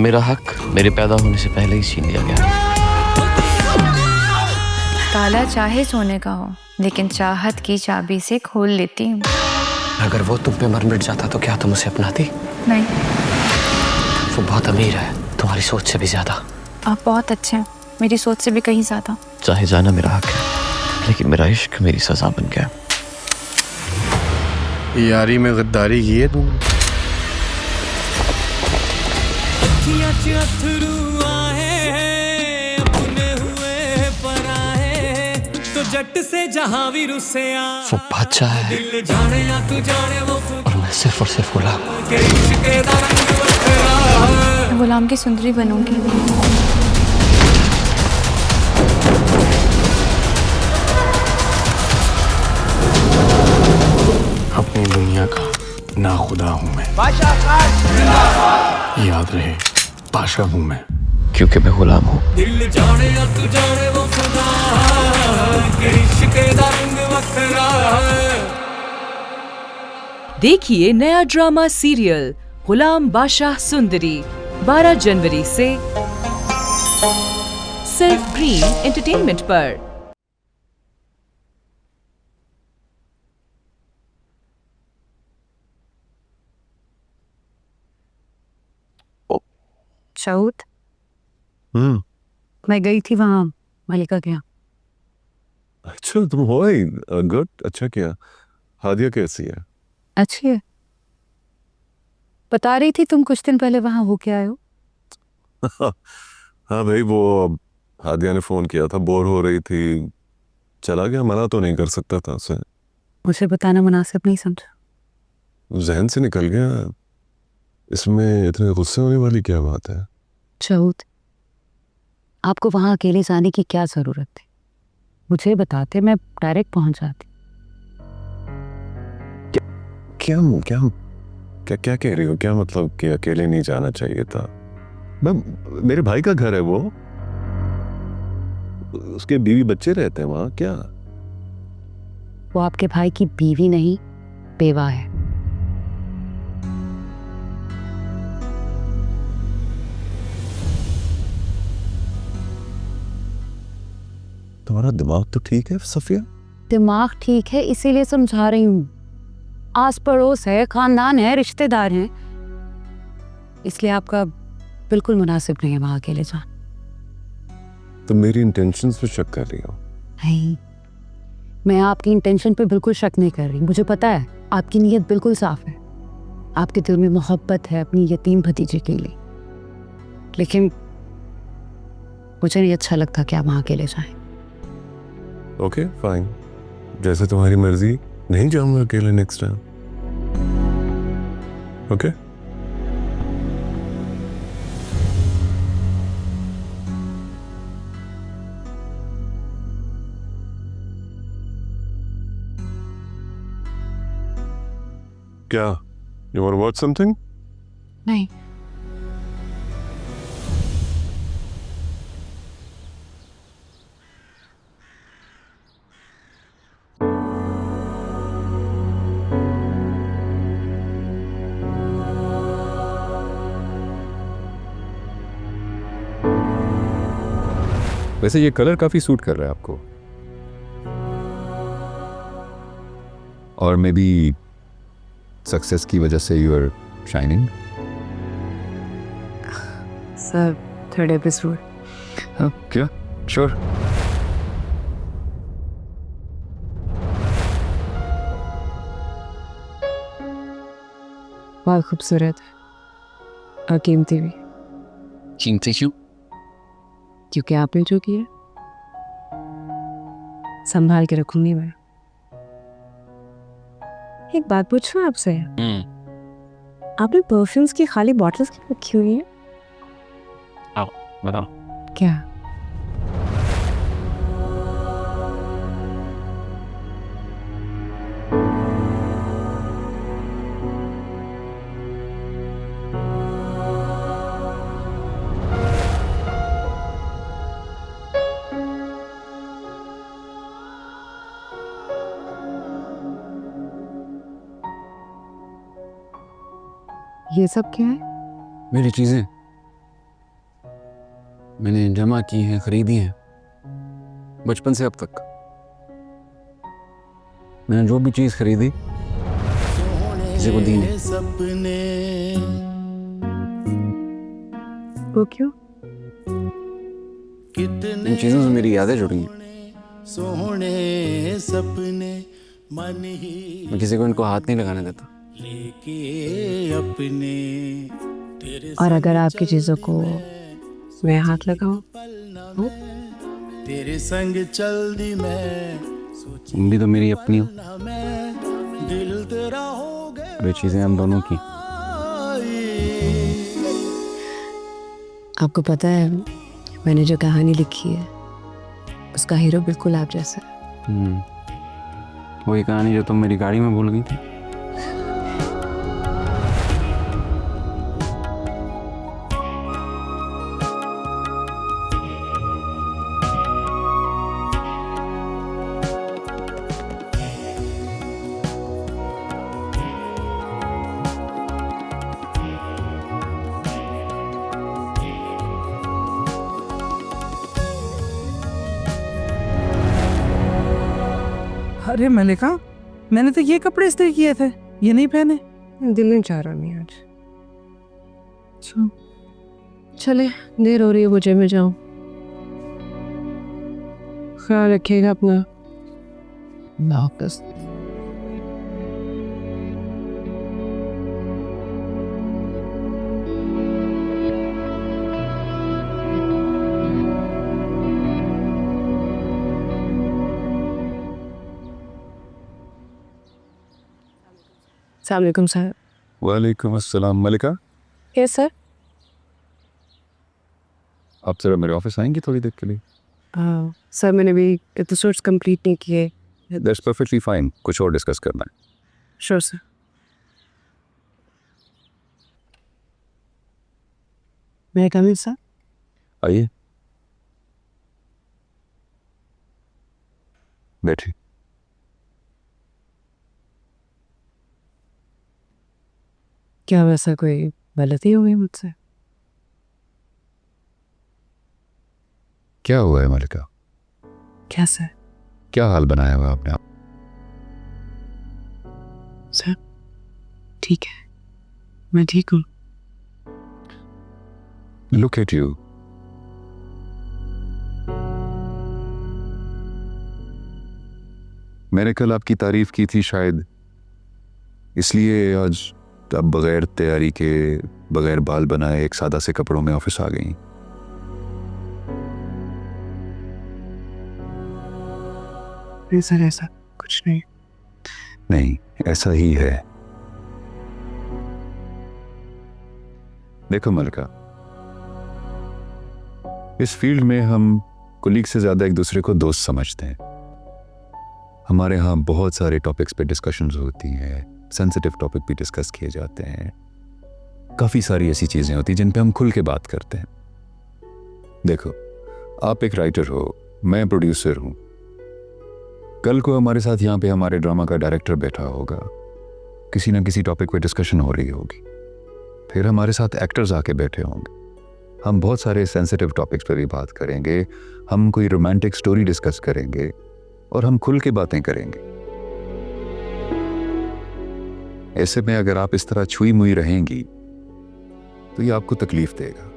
मेरा हक मेरे पैदा होने से पहले ही छीन लिया गया। ताला चाहे सोने का हो, लेकिन चाहत की चाबी से खोल लेती हूँ। अगर वो तुम पे मर मिट जाता तो क्या तुम उसे अपनाती? नहीं। वो बहुत अमीर है, तुम्हारी सोच से भी ज्यादा। आप बहुत अच्छे हैं, मेरी सोच से भी कहीं ज्यादा। चाहे जाना मेरा हक है, लेकिन मेरा इश्क मेरी सजा बन गया। यारी में गद्दारी की है तुमने। जट से जहां भी रुसे आ, वो बादशाह है दिल जाने या तू जाने वो और मैं सिर्फ और सिर्फ गुलाम। मैं गुलाम की सुंदरी बनूंगी। अपनी दुनिया का ना खुदा हूँ मैं। याद रहे, बादशाह हूँ मैं। क्योंकि मैं गुलाम हूँ। दिल जाने या तू जाने वो खुदा के इश्क दा रंग वखरा है। देखिए नया ड्रामा सीरियल गुलाम बादशाह सुंदरी 12 जनवरी से सिर्फ ग्रीन एंटरटेनमेंट पर। शाउत, मैं गई थी वहाँ मलिका के यहाँ। अच्छा, तुम हो आई। गुड, अच्छा किया। हादिया कैसी है? अच्छी है। बता रही थी तुम कुछ दिन पहले वहाँ हो के आए हो। हाँ भाई, वो हादिया ने फोन किया था, बोर हो रही थी, चला गया। मना तो नहीं कर सकता था उसे। मुझे बताना मुनासिब नहीं समझा। जहन से निकल गया। इसमें इतने गुस्से होने वाली क्या बात है? शाउत, आपको वहाँ अकेले जाने की क्या जरूरत थी? मुझे बताते, मैं डायरेक्ट पहुंच जाती। क्या क्या क्या क्या कह रही हो? क्या मतलब कि अकेले नहीं जाना चाहिए था? मैं, मेरे भाई का घर है वो, उसके बीवी बच्चे रहते हैं वहां। क्या वो आपके भाई की बीवी नहीं, बेवा है। तुम्हारा दिमाग तो ठीक है सफिया? दिमाग ठीक है, इसीलिए समझा रही हूँ। आस पड़ोस है, खानदान है, रिश्तेदार हैं, इसलिए आपका बिल्कुल मुनासिब नहीं है वहां अकेले जाना। तुम मेरी इंटेंशंस पे शक कर रही हो? नहीं, मैं आपकी इंटेंशन पे बिल्कुल शक नहीं कर रही। मुझे पता है आपकी नीयत बिल्कुल साफ है। आपके दिल में मोहब्बत है अपनी यतीम भतीजे के लिए, लेकिन मुझे नहीं अच्छा लगता कि आप वहां अकेले जाएं। ओके फाइन, जैसे तुम्हारी मर्जी। नहीं जाऊंगा अकेले नेक्स्ट टाइम। ओके क्या? You want to watch something? नहीं। वैसे ये कलर काफी सूट कर रहा है आपको, और मे बी सक्सेस की वजह से you are shining. Sir, third episode. क्या? श्योर। बहुत खूबसूरत है और कीमती भी, कीमती क्यों? क्योंकि आपने जो किया संभाल के रखूंगी मैं। एक बात पूछूं आपसे, आपने परफ्यूम्स की खाली बॉटल्स क्यों रखी हुई है? आओ बताओ। क्या? ये सब क्या है? मेरी चीजें। मैंने जमा की हैं, खरीदी हैं, बचपन से अब तक। मैंने जो भी चीज़ खरीदी किसी को दी नहीं। वो क्यों? इन चीज़ों से मेरी यादें जुड़ी हैं। मैं किसी को इनको हाथ नहीं लगाने देता। और अगर आपकी चीजों को मैं हाथ लगाऊं? तेरे संग चल दी मैं, तुम भी तो मेरी अपनी हो। दिल तेरा हो गया। वे चीज़ें हम दोनों की। आपको पता है मैंने जो कहानी लिखी है उसका हीरो बिल्कुल आप जैसा है। वही कहानी जो तुम मेरी गाड़ी में भूल गई थी। अरे मलिका, मैंने तो ये कपड़े इस्त्री किए थे, ये नहीं पहने। दिल नहीं चाह रहा नहीं आज। चले, देर हो रही है, मुझे मैं जाऊं। ख्याल रखिएगा अपना। वापस अस्सलाम वालेकुम सर। वालेकुम अस्सलाम। मलिका, यस सर। आप जरा मेरे ऑफिस आएंगी थोड़ी देर के लिए? सर मैंने भी एपिसोड्स कंप्लीट नहीं किए। दैट्स परफेक्टली फाइन, कुछ और डिस्कस करना है। Sure sir. मैं कम इन सर? आइए, बैठिए। क्या वैसा कोई गलती हो गई मुझसे? क्या हुआ है मलिका? क्या सर? क्या हाल बनाया हुआ आपने? सर ठीक है, मैं ठीक हूँ। Look at you. मैंने कल आपकी तारीफ की थी शायद, इसलिए आज आप बगैर तैयारी के, बगैर बाल बनाए एक सादा से कपड़ों में ऑफिस आ गई। नहीं सर, ऐसा कुछ नहीं। नहीं, ऐसा ही है। देखो मलिका, इस फील्ड में हम कुलीग से ज्यादा एक दूसरे को दोस्त समझते हैं। हमारे यहाँ बहुत सारे टॉपिक्स पे डिस्कशंस होती हैं, सेंसिटिव टॉपिक भी डिस्कस किए जाते हैं। काफ़ी सारी ऐसी चीज़ें होती हैं जिन पे हम खुल के बात करते हैं। देखो, आप एक राइटर हो, मैं प्रोड्यूसर हूँ। कल को हमारे साथ यहाँ पे हमारे ड्रामा का डायरेक्टर बैठा होगा, किसी ना किसी टॉपिक पे डिस्कशन हो रही होगी। फिर हमारे साथ एक्टर्स आके बैठे होंगे, हम बहुत सारे सेंसिटिव टॉपिक्स पे भी बात करेंगे। हम कोई रोमांटिक स्टोरी डिस्कस करेंगे और हम खुल के बातें करेंगे। ऐसे में अगर आप इस तरह छुई मुई रहेंगी तो ये आपको तकलीफ देगा,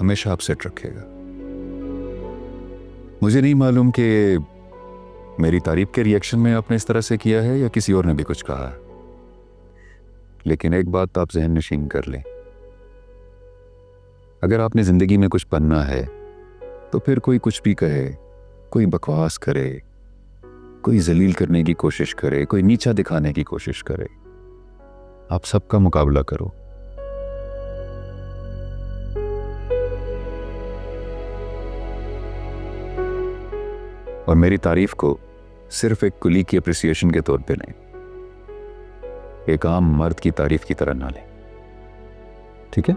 हमेशा अपसेट रखेगा। मुझे नहीं मालूम कि मेरी तारीफ के रिएक्शन में आपने इस तरह से किया है या किसी और ने भी कुछ कहा है, लेकिन एक बात आप ज़हन नशीन कर लें, अगर आपने जिंदगी में कुछ बनना है तो फिर कोई कुछ भी कहे, कोई बकवास करे, कोई जलील करने की कोशिश करे, कोई नीचा दिखाने की कोशिश करे, आप सबका मुकाबला करो। और मेरी तारीफ को सिर्फ एक कुली की अप्रिसिएशन के तौर पे नहीं, एक आम मर्द की तारीफ की तरह ना लें, ठीक है?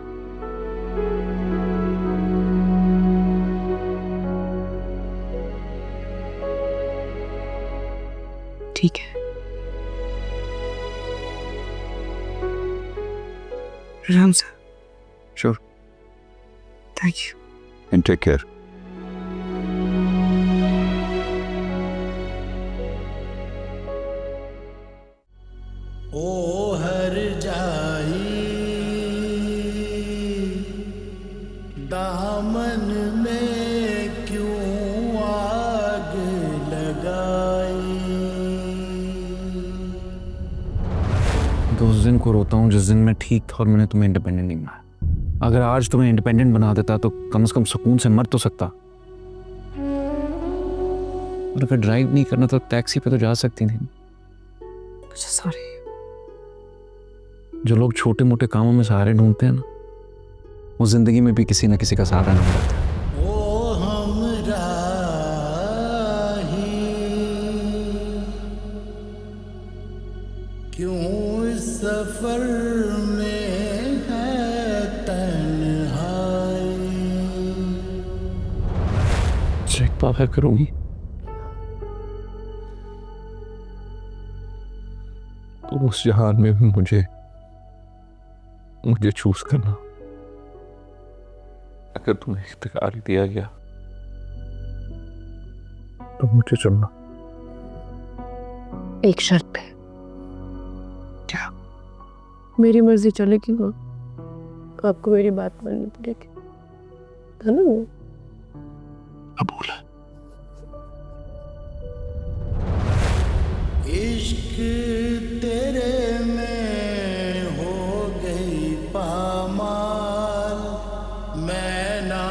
ठीक है। Ram sir. Sure. Thank you. And take care. ओ हर जाई दामन में क्यों आग लगाई। तो उस दिन को रोता हूँ जिस दिन मैं ठीक था और मैंने तुम्हें इंडिपेंडेंट नहीं बनाया। अगर आज तुम्हें इंडिपेंडेंट बना देता तो कम से कम सुकून से मर तो सकता। और अगर ड्राइव नहीं करना तो टैक्सी पे तो जा सकती नहीं। सॉरी। जो लोग छोटे मोटे कामों में सहारे ढूंढते हैं ना, वो जिंदगी में भी किसी ना किसी का सहारा ढूंढते हैं। ओ हमरा ही क्यों इस सफर में है तन्हाई। चेक पापा करूंगी तो उस जहान में भी मुझे चूज करना। अगर तुम्हें इख्तियार दिया गया तो मुझे चुनना। एक शर्त पे। क्या? मेरी मर्जी चलेगी वो, आपको मेरी बात माननी पड़ेगी, है ना? कबूल है। इश्क तेरे में हो गई पामाल, मैं ना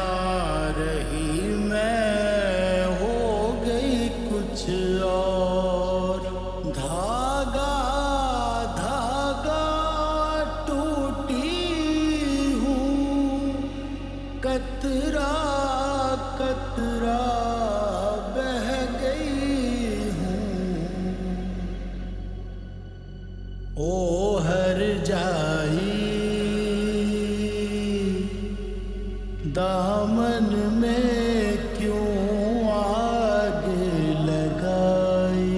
रही मैं हो गई कुछ और। धागा धागा टूटी हूँ, कतरा कतरा बह गई हूँ। ओ हर जाई दामन में क्यों आग लगाई।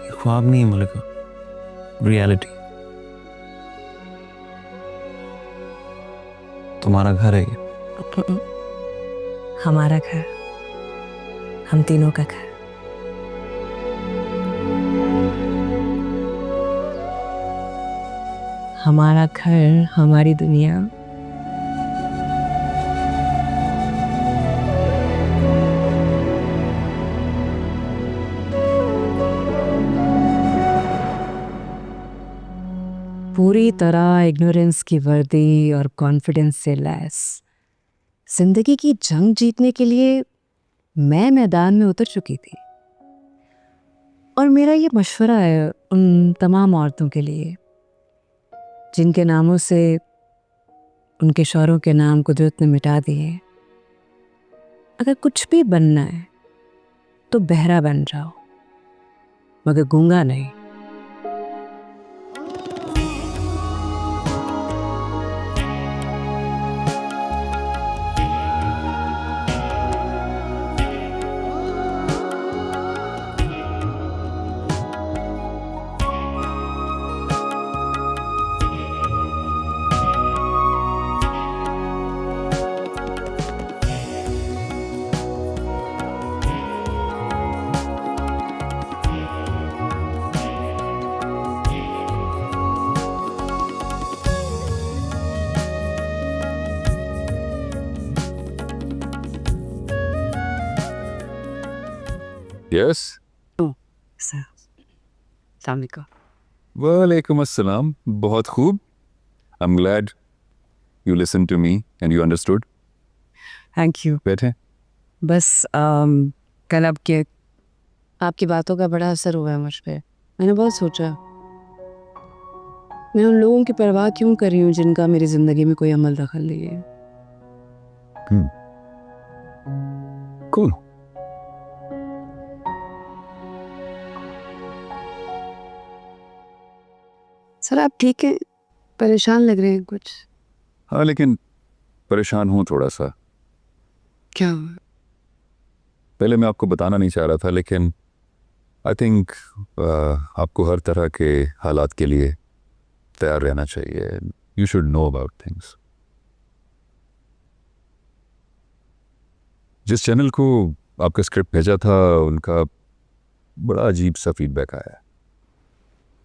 ये ख्वाब नहीं है मलिका, रियलिटी। तुम्हारा घर है ये। हमारा घर, हम तीनों का घर। हमारा घर, हमारी दुनिया। पूरी तरह इग्नोरेंस की वर्दी और कॉन्फिडेंस से लैस जिंदगी की जंग जीतने के लिए मैं मैदान में उतर चुकी थी। और मेरा ये मशवरा है उन तमाम औरतों के लिए जिनके नामों से उनके शौहरों के नाम कुदरत ने मिटा दिए। अगर कुछ भी बनना है तो बहरा बन जाओ, मगर गूंगा नहीं। यस। वालेकुम अस्सलाम। बहुत खूब। I am glad you listen to me and you understood. Thank you. बैठे। बस कल आपकी बातों का बड़ा असर हुआ है मुझ पे। मैंने बहुत सोचा मैं उन लोगों की परवाह क्यों कर रही हूँ जिनका मेरी जिंदगी में कोई अमल दखल नहीं है। कौन? सर आप ठीक हैं? परेशान लग रहे हैं कुछ। हाँ, लेकिन परेशान हूँ थोड़ा सा। क्या? पहले मैं आपको बताना नहीं चाह रहा था, लेकिन आई थिंक आपको हर तरह के हालात के लिए तैयार रहना चाहिए. You should know about things. जिस चैनल को आपका स्क्रिप्ट भेजा था उनका बड़ा अजीब सा फीडबैक आया.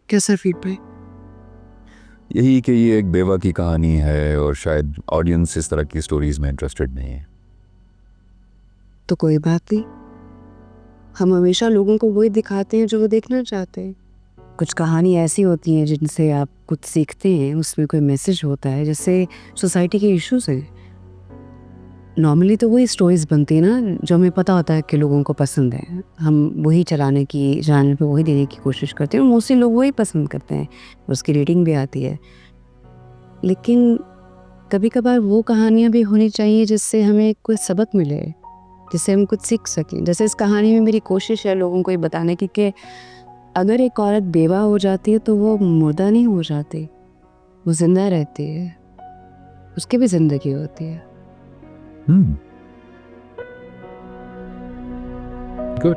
कैसा फीडबैक? यही कि ये एक बेवा की कहानी है और शायद ऑडियंस इस तरह की स्टोरीज में इंटरेस्टेड नहीं है. तो कोई बात नहीं, हम हमेशा लोगों को वही दिखाते हैं जो वो देखना चाहते हैं. कुछ कहानी ऐसी होती हैं जिनसे आप कुछ सीखते हैं, उसमें कोई मैसेज होता है, जैसे सोसाइटी के इश्यूज हैं. नॉर्मली तो वही स्टोरीज बनती है ना जो हमें पता होता है कि लोगों को पसंद है, हम वही चलाने की, चैनल पे वही देने की कोशिश करते हैं और मोस्टली लोग वही पसंद करते हैं, उसकी रेटिंग भी आती है. लेकिन कभी कभार वो कहानियाँ भी होनी चाहिए जिससे हमें कोई सबक मिले, जिससे हम कुछ सीख सकें. जैसे इस कहानी में मेरी कोशिश है लोगों को ये बताने की कि अगर एक औरत बेवा हो जाती है तो वो मुर्दा नहीं हो जाती, वो जिंदा रहती है, उसकी भी जिंदगी होती है. गुड.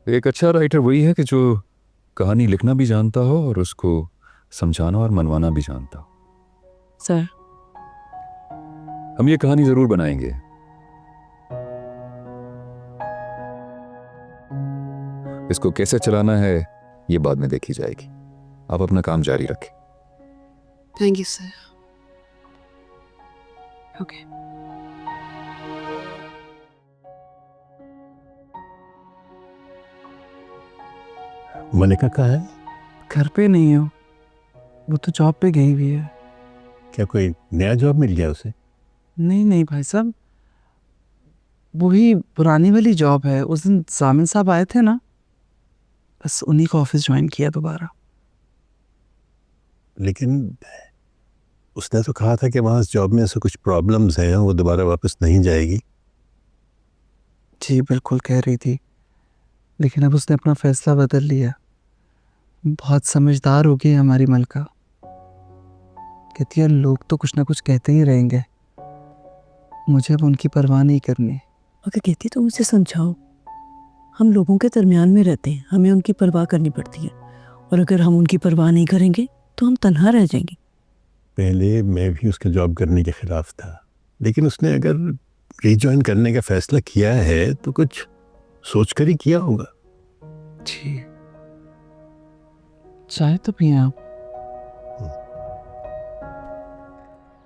एक अच्छा राइटर वही है कि जो कहानी लिखना भी जानता हो और उसको समझाना और मनवाना भी जानता हो. सर, हम ये कहानी जरूर बनाएंगे. इसको कैसे चलाना है ये बाद में देखी जाएगी. आप अपना काम जारी रखें. Thank you sir. ओके. मलिका कहाँ है? घर पे नहीं हो, वो तो जॉब पे गई हुई है. क्या कोई नया जॉब मिल गया उसे? नहीं नहीं भाई साहब, वही पुरानी वाली जॉब है. उस दिन जामिन साहब आए थे ना, बस उन्हीं का ऑफिस ज्वाइन किया दोबारा. लेकिन उसने तो कहा था कि वहाँ जॉब में ऐसे कुछ प्रॉब्लम्स हैं, वो दोबारा वापस नहीं जाएगी. जी बिल्कुल कह रही थी, लेकिन अब उसने अपना फैसला बदल लिया. बहुत समझदार हो गई हमारी मलका. कहती है लोग तो कुछ ना कुछ कहते ही रहेंगे, मुझे अब उनकी परवाह नहीं करनी. अगर कहती तो मुझे समझाओ, हम लोगों के दरमियान में रहते हैं, हमें उनकी परवाह करनी पड़ती है, और अगर हम उनकी परवाह नहीं करेंगे तो हम तन्हा रह जाएंगे. पहले मैं भी उसके जॉब करने के खिलाफ था, लेकिन उसने अगर रीजॉइन करने का फैसला किया है तो कुछ सोचकर ही किया होगा. जी, चाय तो पिए आप.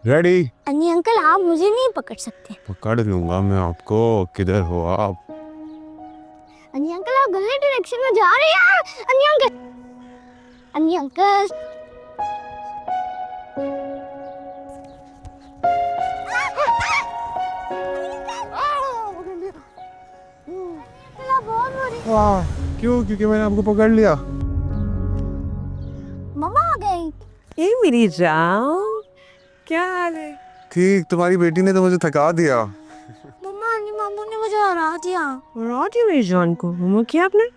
रेडी? अन्नी अंकल, आप मुझे नहीं पकड़ सकते. पकड़ लूंगा मैं आपको. किधर हो आप? अन्नी अंकल, आप गलत डायरेक्शन में जा रहे हैं. अन्नी अंकल, अन्नी अंकल. क्यों? क्योंकि मैंने आपको पकड़ लिया. मम्मा आ गई. ए मेरी जान, क्या हाल है? ठीक. तुम्हारी बेटी ने तो मुझे थका दिया. मम्मा, अन्नी मामू ने मुझे हरा दिया. हरा दिया मेरी जान को? होमवर्क किया आपने?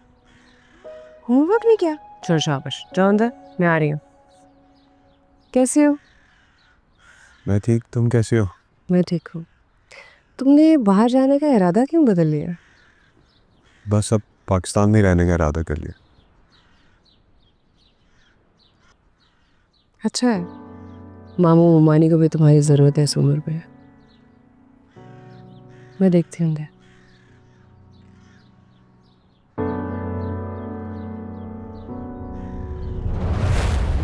होमवर्क नहीं किया? चलो शाबाश, जाओ अंदर, मैं आ रही हूँ. कैसे हो? मैं ठीक. तुम कैसे हो? मैं ठीक हूँ. तुमने बाहर जाने का इरादा क्यों बदल लिया? बस अब पाकिस्तान में रहने का इरादा कर लिया. अच्छा है. मामू ममानी को भी तुम्हारी ज़रूरत है इस उम्र पे. मैं देखती हूँ.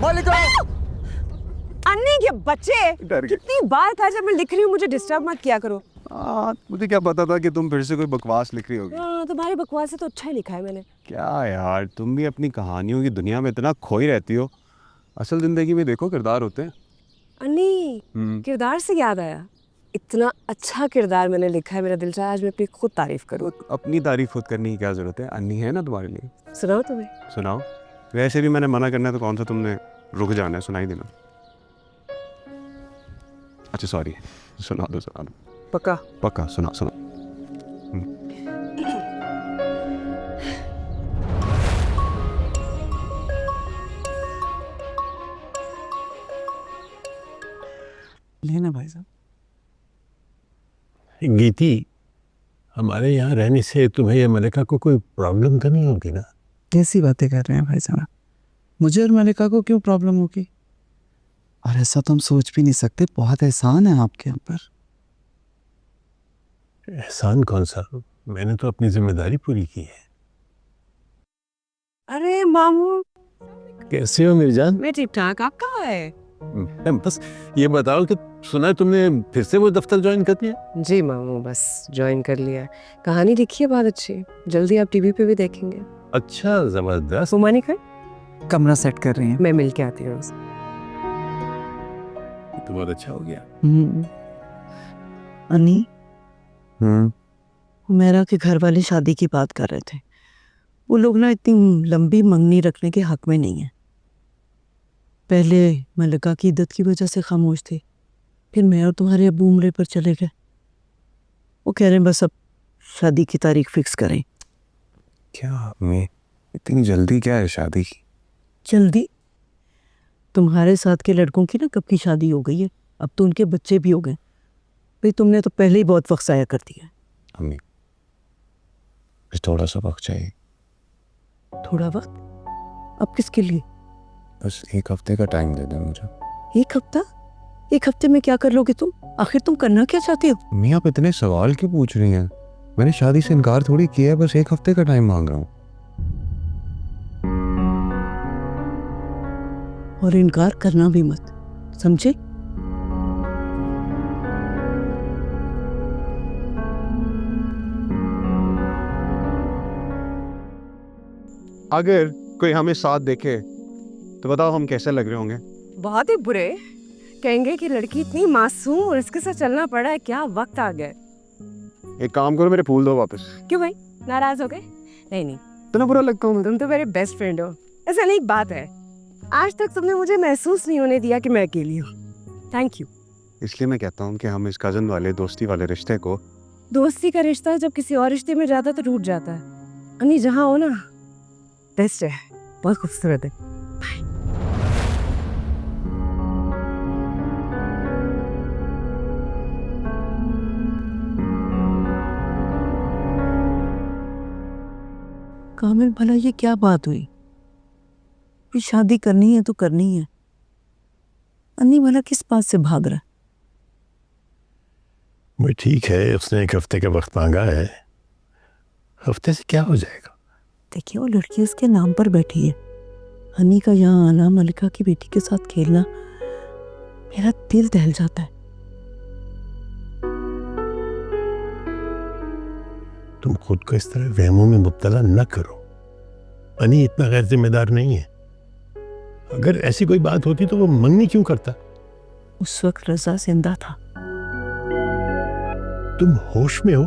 मलिका! अन्नी के बच्चे, कितनी बार कहा जब मैं लिख रही हूँ मुझे डिस्टर्ब मत किया करो. मुझे क्या पता था कि तुम फिर से कोई बकवास लिख रही होगी. तुम्हारी बकवास से तो अच्छा ही लिखा है मैंने. क्या यार, तुम भी अपनी कहानियों की दुनिया में इतना खोई रहती हो. असल जिंदगी में देखो किरदार होते हैं. अन्नी, किरदार से याद आया, इतना अच्छा किरदार मैंने लिखा है, मेरा दिल चाहा आज मैं अपनी खुद तारीफ करूँ. अपनी तारीफ खुद करने की क्या जरूरत है? अन्नी है ना तुम्हारे लिए. सुनाओ तुम्हें. सुनाओ. वैसे भी मैंने मना करना है तो कौन सा तुमने रुक जाना है. सुनाई देना. अच्छा सॉरी, सुना दो. पक्का? पक्का. सुना. लेना भाई साहब। गीती, हमारे यहाँ रहने से तुम्हें या मलिका को कोई प्रॉब्लम तो नहीं होगी ना? कैसी बातें कर रहे हैं भाई साहब? मुझे और मलिका को क्यों प्रॉब्लम होगी? और ऐसा तो हम सोच भी नहीं सकते। बहुत एहसान है आपके ऊपर। एहसान कौन सा? मैंने तो अपनी जिम्मेदारी पूरी की है। अरे मामू, कैसे हो मिर्जान? मैं ठीक ठाक। आप कहाँ है? बस ये बताओ कि सुना तुमने फिर से वो दफ्तर ज्वाइन कर दिया? जी मामू, बस ज्वाइन कर लिया। कहानी लिखी है बहुत अच्छी, जल्दी आप टीवी पे भी देखेंगे। अच्छा, जबरदस्त। उमा नहीं खाई? कमरा सेट कर रही हैं। मैं मिल के आती हूँ। तो बहुत अच्छा हो गया। अन्नी, मेरा के घर वाले शादी की बात कर रहे थे। वो लोग ना इतनी लंबी मंगनी रखने के हक में नहीं है। पहले मलिका की इद्दत की वजह से खामोश थे, फिर मैं और तुम्हारे अब्बू उम्रे पर चले गए। वो कह रहे हैं बस अब शादी की तारीख फिक्स करें। क्या मैं इतनी जल्दी क्या है शादी की? जल्दी? तुम्हारे साथ के लड़कों की ना कब की शादी हो गई है, अब तो उनके बच्चे भी हो गए। भाई तुमने तो पहले ही बहुत वक्त ज़ाया कर दिया। अम्मी, बस थोड़ा सा वक्त चाहिए। थोड़ा वक्त? अब किसके लिए? बस 1 हफ्ते का टाइम दे दें मुझे। 1 हफ्ता? 1 हफ्ते में क्या कर लोगे तुम? आखिर तुम करना क्या चाहते हो? अम्मी, आप इतने सवाल क्यों पूछ रही हैं? मैंने शादी से इनकार थोड़ी किया है, बस 1 हफ्ते का टाइम मांग रहा हूँ। और इनकार करना भी मत, समझे? अगर कोई हमें साथ देखे तो बताओ हम कैसे लग रहे होंगे? बहुत ही बुरे। कहेंगे कि लड़की इतनी मासूम और इसके साथ चलना पड़ा है, क्या वक्त आ गया। एक काम करो, मेरे फूल दो वापस। क्यों भाई, नाराज हो गए? नहीं, इतना बुरा लगता हूँ मैं? तुम तो मेरे बेस्ट फ्रेंड हो। ऐसा नहीं, बात है आज तक तुमने मुझे महसूस नहीं होने दिया कि मैं अकेली हूँ। Thank you. इसलिए मैं कहता हूँ कि हम इस कजन वाले दोस्ती वाले रिश्ते को, दोस्ती का रिश्ता जब किसी और रिश्ते में जाता तो टूट जाता है। अन्नी जहाँ हो ना, बेस्ट है, बहुत खूबसूरत है। कामिल, भला ये क्या बात हुई? भी शादी करनी है तो करनी है। अन्नी भला किस बात से भाग रहा है? वो ठीक है, उसने 1 हफ्ते का वक्त मांगा है। हफ्ते से क्या हो जाएगा? देखिए, वो लड़की उसके नाम पर बैठी है। अन्नी का यहाँ आना, मलिका की बेटी के साथ खेलना, मेरा दिल दहल जाता है। तुम खुद को इस तरह वहमों में मुब्तला न करो। अन्नी इतना गैर जिम्मेदार नहीं है। अगर ऐसी कोई बात होती तो वो मंगनी क्यों करता? उस वक्त रजा जिंदा था। तुम होश में हो?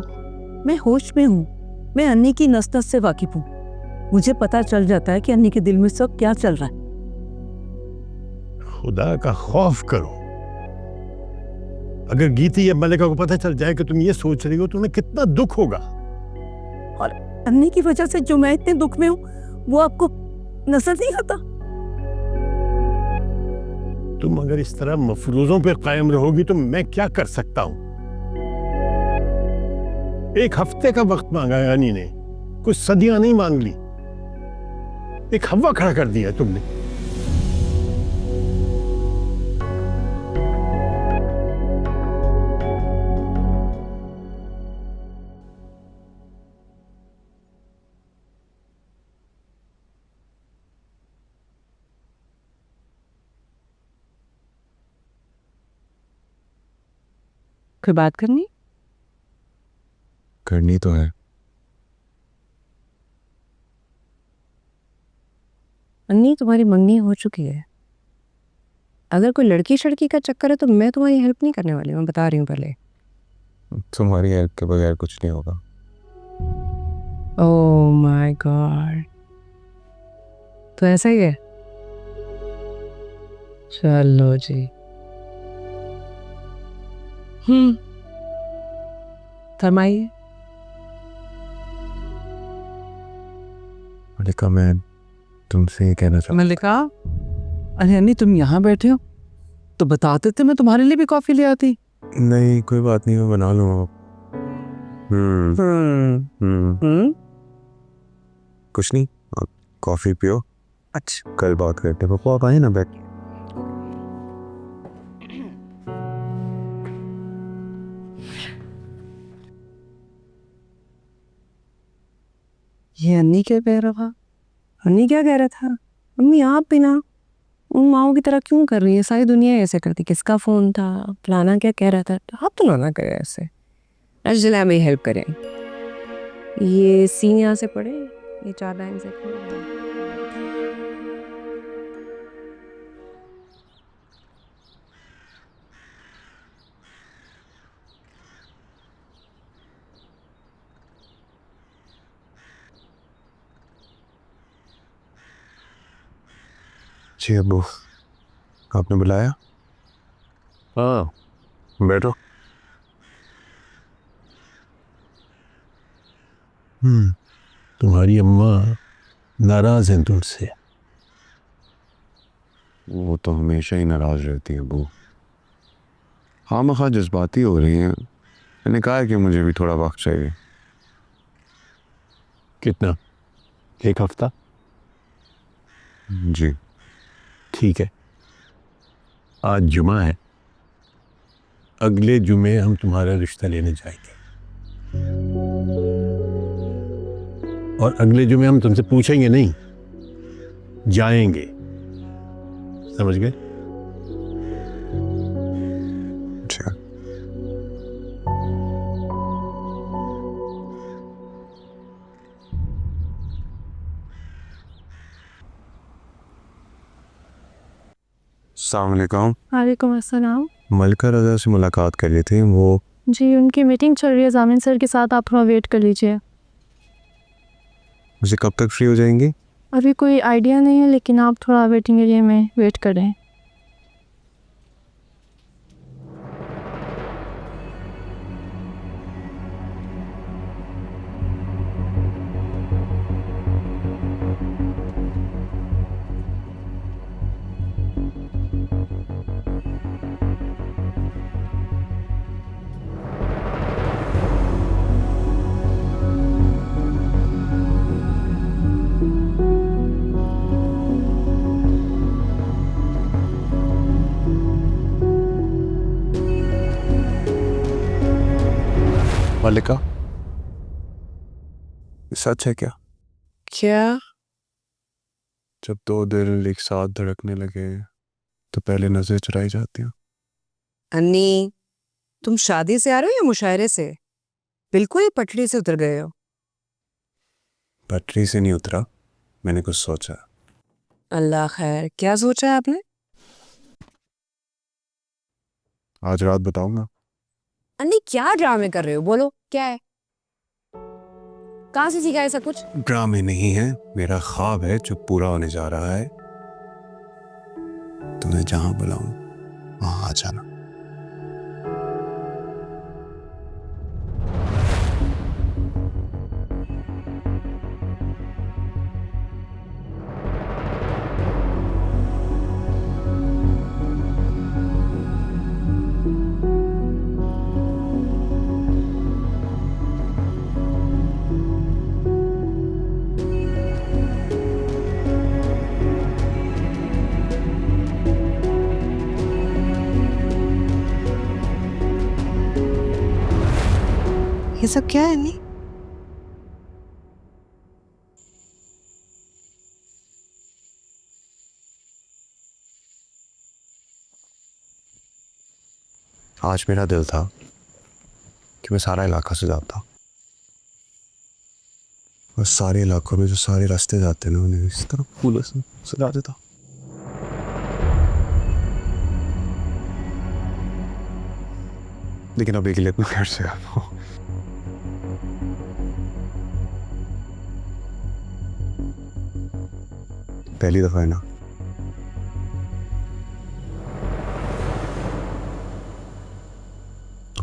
मैं होश में हूँ। मैं अन्नी की नस नस से वाकिफ हूँ। मुझे पता चल जाता है कि अन्नी के दिल में सब क्या चल रहा है। खुदा का खौफ करो। अगर गीती या मलिका को पता चल जाए कि तुम ये सोच रही हो तो उन्हें कितना दुख होगा। और अन्नी की वजह से जो मैं इतने दुख में हूँ, वो आपको नजर नहीं आता? तुम अगर इस तरह मफरूजों पे कायम रहोगी तो मैं क्या कर सकता हूं? 1 हफ्ते का वक्त मांगा है अन्नी ने, कुछ सदियां नहीं मांग ली। एक हवा खड़ा कर दिया है तुमने। कोई बात करनी? करनी तो है। अन्नी, तुम्हारी मंगनी हो चुकी है। अगर कोई लड़की शड़की का चक्कर है तो मैं तुम्हारी हेल्प नहीं करने वाली, मैं बता रही हूँ पहले। तुम्हारी हेल्प के बगैर कुछ नहीं होगा। ओह माय गॉड, तो ऐसा ही है। चलो जी। फरमाइए। मलिका, मैं तुमसे ये कहना चाहता हूँ। मलिका, अरे अन्नी तुम यहाँ बैठे हो? तो बताते थे, मैं तुम्हारे लिए भी कॉफी ले आती। नहीं कोई बात नहीं, मैं बना लूँगा। कुछ नहीं, आप कॉफी पियो। अच्छा कल बात करते हैं। पापा आप आए ना, बैठ। ये अन्नी क्या कह रहा था? अन्नी क्या कह रहा था? मम्मी आप भी ना उन माओं की तरह क्यों कर रही है? सारी दुनिया ऐसे करती। किसका फोन था, फलाना क्या कह रहा था? आप तो ना करे ऐसे। चले हमें हेल्प करें। ये सीन यहाँ से पड़े, ये 4 लाइन से खोल। जी अब्बू, आपने बुलाया? हाँ बैठो। तुम्हारी अम्मा नाराज हैं तुमसे। वो तो हमेशा ही नाराज रहती है अब्बू। हाँ मखा जज्बाती हो रही हैं। मैंने कहा है कि मुझे भी थोड़ा वक्त चाहिए। कितना? 1 हफ्ता? जी ठीक है, आज जुमा है, अगले जुमे हम तुम्हारा रिश्ता लेने जाएंगे और अगले जुमे हम तुमसे पूछेंगे नहीं, जाएंगे। समझ गए? अच्छा। अस्सलाम वालेकुम। वालेकुम अस्सलाम। मलका रज़ा से मुलाकात कर ली थी। वो जी उनकी मीटिंग चल रही है जामिन सर के साथ, आप थोड़ा वेट कर लीजिए। मुझे कब तक फ्री हो जाएंगी? अभी कोई आइडिया नहीं है, लेकिन आप थोड़ा वेटिंग एरिया में वेट करें। मलिका, सच है क्या? क्या? जब 2 दिल एक साथ धड़कने लगे तो पहले नजर चुराई जाती हैं। अन्नी, तुम शादी से आ रहे हो या मुशायरे से? बिल्कुल ही पटरी से उतर गए हो। पटरी से नहीं उतरा, मैंने कुछ सोचा। अल्लाह खैर, क्या सोचा है आपने? आज रात बताऊंगा। अन्नी क्या ड्रामे कर रहे हो? बोलो क्या है? कहाँ से सीखा ऐसा कुछ? ड्रामे नहीं है, मेरा ख्वाब है जो पूरा होने जा रहा है। तुम्हें जहां बुलाऊं वहां आ जाना। ये सब क्या है? नहीं आज मेरा दिल था कि मैं सारा इलाका सजाता, और सारे इलाकों में जो सारे रास्ते जाते हैं उन्हें इस तरह फूलों से सजा देता। लेकिन अभी के लिए अपने घर से आता हूँ। पहली दफा है ना।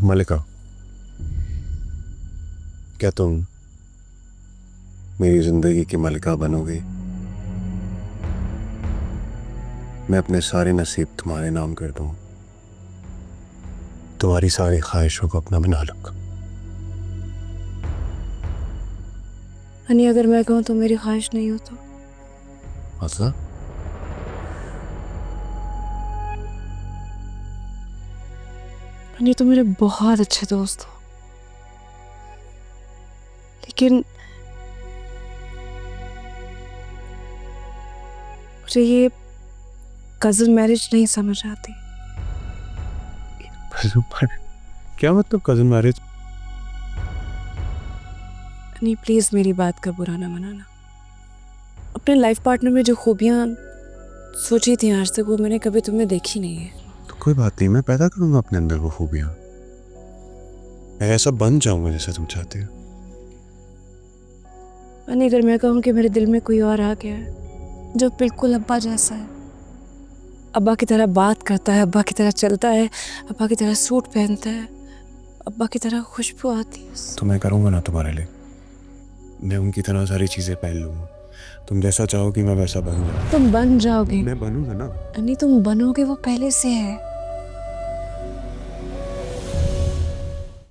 मलिका, क्या तुम मेरी जिंदगी की मलिका बनोगी? मैं अपने सारे नसीब तुम्हारे नाम कर दूं। तुम्हारी सारी ख्वाहिशों को अपना बना लूंगा। हनी अगर मैं कहूँ तो मेरी ख्वाहिश नहीं हो तो? मतलब हनी तुम मेरे बहुत अच्छे दोस्त हो, लेकिन मुझे ये कजन मैरिज नहीं समझ आती। क्या मतलब कजन मैरिज? नहीं प्लीज मेरी बात का बुरा ना मनाना। अपने लाइफ पार्टनर में जो खूबियां सोची थी आज तक वो मैंने कभी तुम्हें देखी नहीं है। तो कोई बात नहीं, मैं पैदा करूंगा अपने अंदर वो खूबियां। मैं ऐसा बन जाऊंगा जैसा तुम चाहते हो। यानी अगर मैं कहूँ कि मेरे दिल में कोई और आ गया है जो बिल्कुल अब्बा जैसा है, अब्बा की तरह बात करता है, अब्बा की तरह चलता है, अब्बा की तरह सूट पहनता है, अब्बा की तरह खुशबू आती है, तो मैं करूंगा ना तुम्हारे लिए। मैं उनकी तरह सारी चीजें पहन लूंगा। तुम जैसा चाहो कि मैं वैसा बन जाऊं। तुम बन जाओगे। मैं बनूंगा ना। नहीं तुम बनोगे, वो पहले से है।